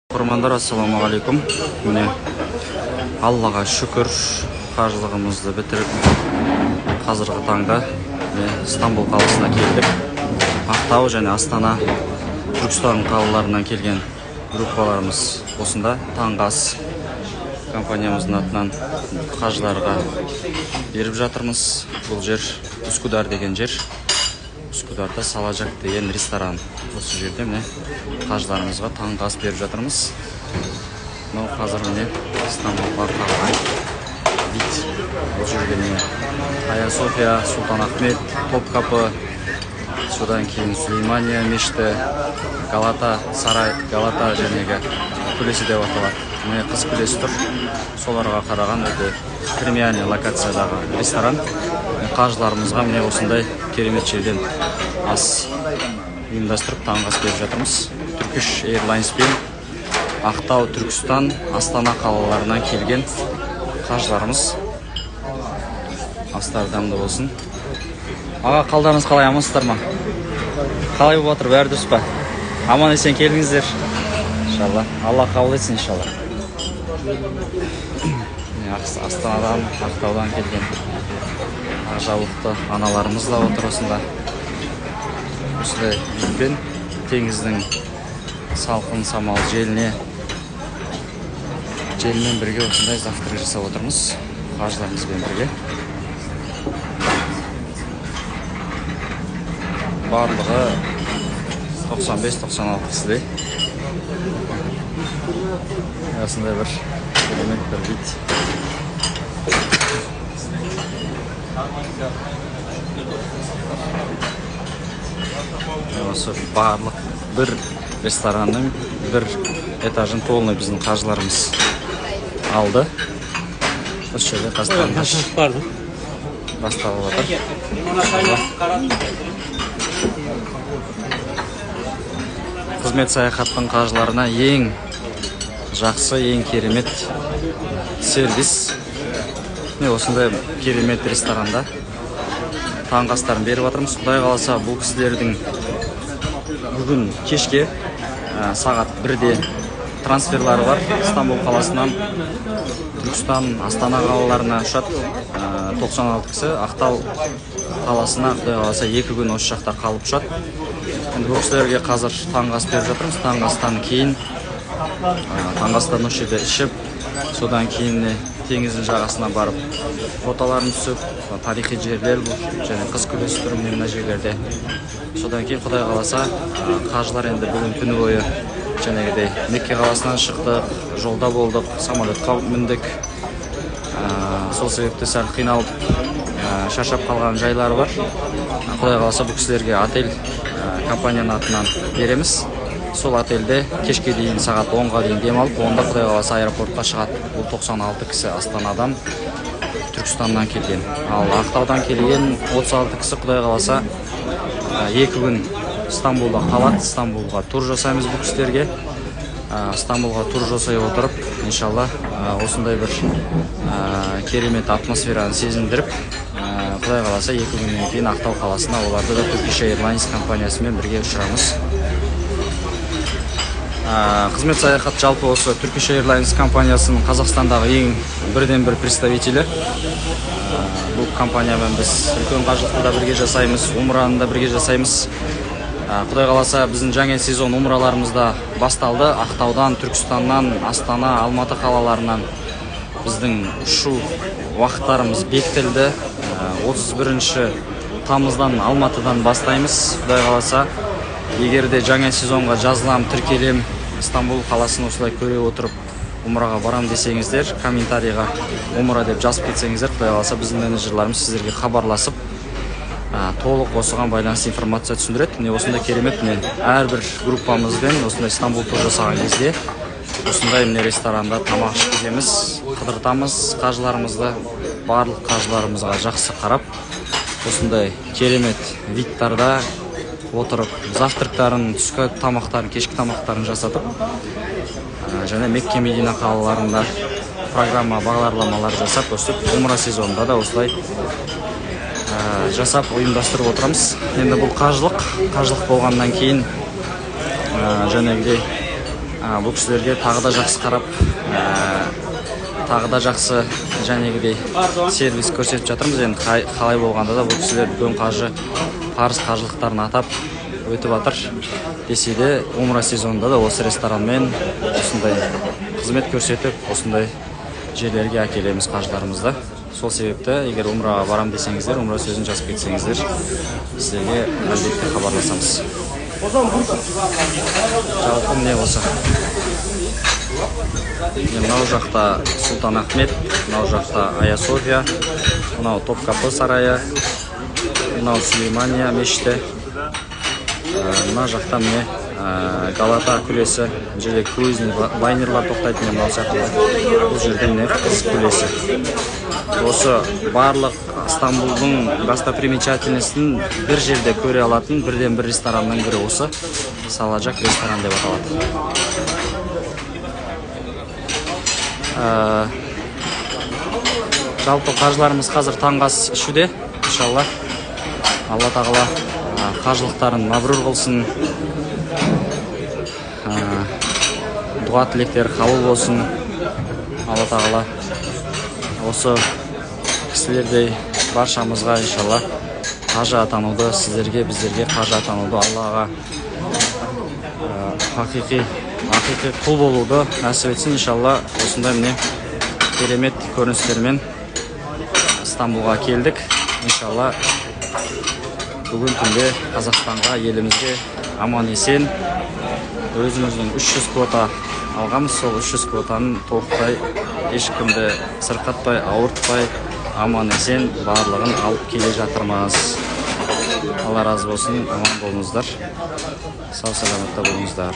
Құрмандар, ассаламағалейкум. Міне Аллаға шүкір, қажылығымызды бітіріп, қазіргі таңда Стамбул қаласына келдік. Ақтау және Астана, Түркістан қалаларынан келген группаларымыз осында. Таңғы ас компаниямыздың атынан қажыларға беріп жатырмыз. Бұл жер Үскүдар деген жер. Үскүдарда Салажак деген ресторан. Осы жерде міне қажыларымызға таңғы ас беріп жатырмыз. Мынау қазір міне Стамбулға қағылған вид. Бұл жерде міне Ая София, Султан Ахмет, Топкапы, содан кейін Сулеймания мешіті, Галата сарай, Галата жәнегі күлесі деп аталады. Міне қыз күлесі тұр. Соларға қараған өте премиальный локациядағы ресторан. Қажыларымызға міне осындай керемет жерден ас ұйымдастырып таңғы ас беріп жатырмыз. Turkish Airlines'пен Ақтау, Түркістан, Астана қалаларынан келген қажыларымыз. Астары дәмді болсын. Аға, қалдарыңыз қалай, амансыздар ма? Қалай болып отыр, бәрі дұрыс па? Аман есен келдіңіздер. Иншалла. Алла қабыл етсін, иншалла. Астанадан, Ақтаудан келген жаулықты аналарымыз да отыр осында. Осындай үйпен теңіздің салқын самал желмен бірге осындай завтрак жасап отырмыз қажыларымызбен бірге. Барлығы 95-96 кісідей. Осындай бір керемет бір вид. Осы барлық бір ресторанның бір этажын толынай біздің қажыларымыз алды. Осы жерде қазір басталып отыр. Қызмет саяхаттың қажыларына ең жақсы, ең керемет сервис. Осындай керемет ресторанда таңғы астарын беріп жатырмыз. Құдай қаласа, бұл кісілердің бүгін кешке сағат 1-де трансферлары бар. Стамбул қаласынан Түркістан, Астана қалаларына ұшады 96 кісі. Ақтау қаласына құдай қаласа 2 күн осы жақта қалып ұшады. Енді бұл кісілерге қазір таңғы ас беріп жатырмыз. Таңғы астан кейін таңғы астан осы жерде ішіп, содан кейін теңіздің жағасына барып фотоларын түсіп, тарихи жерлер бұл және қыз күлесі тұр мына жерлерде. Содан кейін құдай қаласа қажылар енді бүгін күні бойы жәнегідей Мекке қаласынан шықтық, жолда болдық, самолетқа міндік. Сол себепті сәл қиналып шаршап қалған жайлары бар. Құдай қаласа бұл кісілерге отель компанияның атынан береміз. Сол отельде кешке дейін сағат 10-ға дейін демалып, онда құдай қаласа аэропортқа шығады. Бұл 96 кісі Астанадан, Түркістаннан келген. Ал Ақтаудан келген 36 кісі құдай қаласа 2 күн Стамбулда қалады. Стамбулға тур жасаймыз бұл кісілерге. Стамбулға тур жасай отырып, иншалла, осындай бір керемет атмосфераны сезіндіріп, құдай қаласа 2 күннен кейін Ақтау қаласына оларды да Turkish Airlines компаниясымен бірге ұшырамыз. Қызмет саяхат жалпы осы Turkish Airlines компаниясының Қазақстандағы ең бірден-бір представителі. Бұл компаниямен біз үлкен қажылықты да бірге жасаймыз, умраны да бірге жасаймыз. Құдай қаласа біздің жаңа сезон умраларымызда басталды. Ақтаудан, Түркістаннан, Астана, Алматы қалаларынан біздің ұшу уақыттарымыз бекітілді. 31 тамыздан Алматыдан бастаймыз. Құдай қаласа, егер де жаңа сезонға жазылам, тіркелем, Стамбул қаласын осылай көре отырып умраға барам десеңіздер, комментарийға умра деп жазып кетсеңіздер, құдай қаласа біздің менеджерларымыз сіздерге хабарласып, толық осыған байланысты информация түсіндіреді. Міне осындай керемет, мен әрбір группамызбен осындай Стамбул тур жасаған кезде осындай міне ресторанда тамақ ішкіземіз, қыдыртамыз қажыларымызды. Барлық қажыларымызға жақсы қарап, осындай керемет видтарда отырып, завтрактарын, түскі тамақтарын, кешкі тамақтарын жасатып, және Мекке, Медина қалаларында программа, бағдарламалар жасап, өстіп умра сезонында да осылай жасап ұйымдастырып отырамыз. Енді бұл қажылық болғаннан кейін жәнегідей бұл кісілерге тағы да жақсы қарап, тағы да жақсы жәнегідей сервис көрсетіп жатырмыз. Енді қалай болғанда да бұл кісілер үлкен парыз қажылықтарын атап өтіп жатыр. Десе де умра сезонында да осы ресторанмен осындай қызмет көрсетіп, осындай жерлерге әкелеміз қажыларымызды. Сол себепті, егер умраға барам десеңіздер, умра сөзін жазып кетсеңіздер, сіздерге әлбетте хабарласамыз. Жалпы міне осы. Мынау жақта Сұлтан Ахмет, мынау жақта Ая София, мынау Топкапы сарайы, мынау Сулеймания мешіті. Мына жақта міне Галата күлесі, бұл жерде круизный лайнерлар тоқтайды, мынау сияқты. Бұл жерде міне Қыз күлесі. Осы барлық Стамбулдың достопримечательностін бір жерде көре алатын бірден бір ресторанның бірі осы Саладжак ресторан деп аталады. Жалпы қажыларымыз қазір таңғы ас ішуде, иншалла. Алла тағала қажылықтарын мабрур қылсын, дұға тілектері қабыл болсын. Алла тағала осы кісілердей баршамызға иншалла қажы атануды, сіздерге, біздерге қажы атануды, Аллаға хақиқи құл болуды нәсіп етсін иншалла. Осындай міне керемет көріністермен Стамбулға келдік. Иншалла бүгін түнде Қазақстанға, елімізге аман есен өзіміздің 300 квота алғамыз. Сол 300 квотаның толықтай ешкімді сырқатпай, ауыртпай, аман есен барлығын алып келе жатырмыз. Алла разы болсын, аман болыңыздар, сау саламатта болыңыздар.